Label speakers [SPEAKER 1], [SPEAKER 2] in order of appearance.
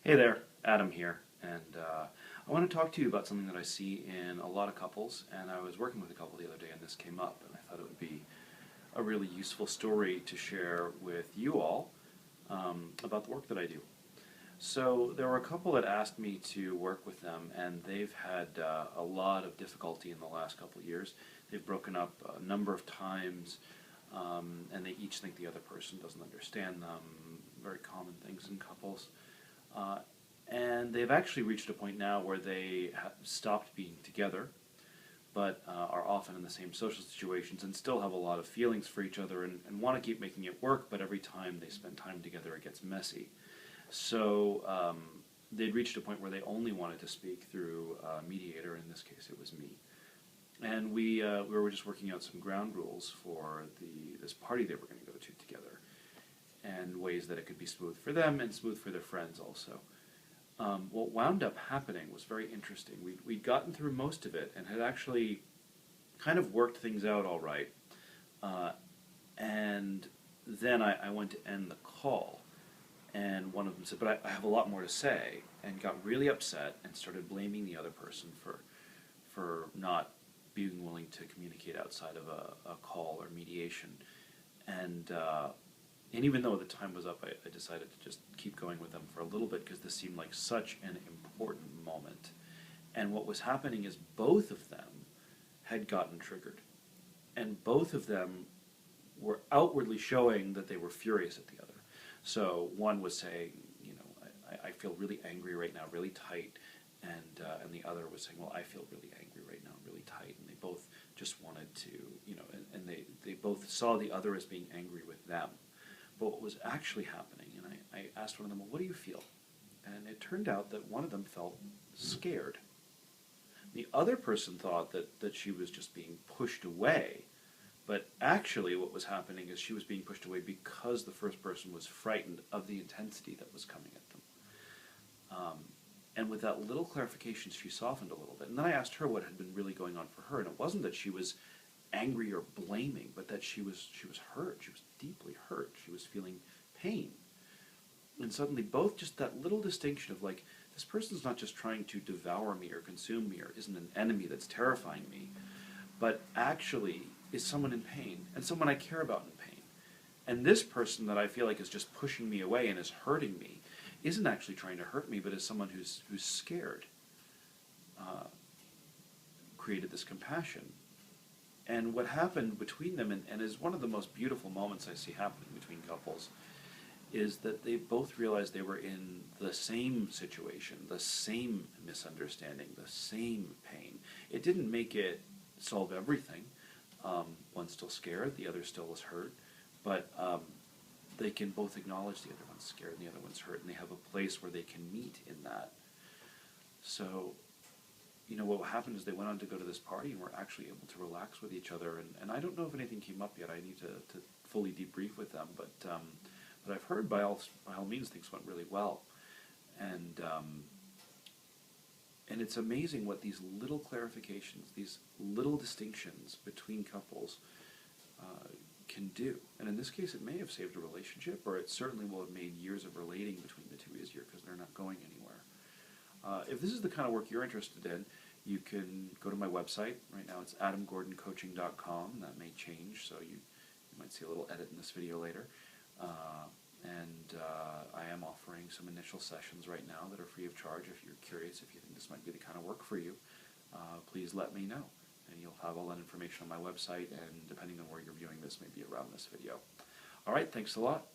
[SPEAKER 1] Hey there, Adam here, and I want to talk to you about something that I see in a lot of couples, and I was working with a couple the other day and this came up, and I thought it would be a really useful story to share with you all about the work that I do. So there were a couple that asked me to work with them, and they've had a lot of difficulty in the last couple of years. They've broken up a number of times, and they each think the other person doesn't understand them, very common things in couples. Uh, and they've actually reached a point now where they have stopped being together, but are often in the same social situations and still have a lot of feelings for each other and want to keep making it work, but every time they spend time together it gets messy. So they'd reached a point where they only wanted to speak through a mediator. In this case it was me. And we were just working out some ground rules for this party they were going to go to together, and ways that it could be smooth for them and smooth for their friends also. What wound up happening was very interesting. We'd gotten through most of it and had actually kind of worked things out all right. And then I went to end the call, and one of them said, "But I have a lot more to say," and got really upset and started blaming the other person for not being willing to communicate outside of a call or mediation. And and even though the time was up, I decided to just keep going with them for a little bit because this seemed like such an important moment. And what was happening is both of them had gotten triggered. And both of them were outwardly showing that they were furious at the other. So one was saying, I feel really angry right now, really tight. And the other was saying, well, I feel really angry right now, really tight. And they both just wanted to, and they both saw the other as being angry with them. But what was actually happening, and I asked one of them, well, what do you feel? And it turned out that one of them felt scared. The other person thought that she was just being pushed away, but actually what was happening is she was being pushed away because the first person was frightened of the intensity that was coming at them. And with that little clarification, she softened a little bit. And then I asked her what had been really going on for her, and it wasn't that she was angry or blaming, but that she was hurt. She was deeply hurt. She was feeling pain. And suddenly both just that little distinction of like, this person's not just trying to devour me or consume me or isn't an enemy that's terrifying me, but actually is someone in pain and someone I care about in pain. And this person that I feel like is just pushing me away and is hurting me isn't actually trying to hurt me, but is someone who's scared. Created this compassion. And what happened between them, and is one of the most beautiful moments I see happening between couples, is that they both realized they were in the same situation, the same misunderstanding, the same pain. It didn't make it solve everything. One's still scared, the other still was hurt, but they can both acknowledge the other one's scared and the other one's hurt, and they have a place where they can meet in that. So, what happened is they went on to go to this party and were actually able to relax with each other, and I don't know if anything came up yet. I need to fully debrief with them, but I've heard by all means things went really well. And and it's amazing what these little clarifications, these little distinctions between couples can do. And in this case, it may have saved a relationship, or it certainly will have made years of relating between the two easier because they're not going anywhere. If this is the kind of work you're interested in, you can go to my website. Right now it's adamgordoncoaching.com. That may change, so you might see a little edit in this video later. I am offering some initial sessions right now that are free of charge. If you're curious, if you think this might be the kind of work for you, please let me know. And you'll have all that information on my website, and depending on where you're viewing this, maybe around this video. All right, thanks a lot.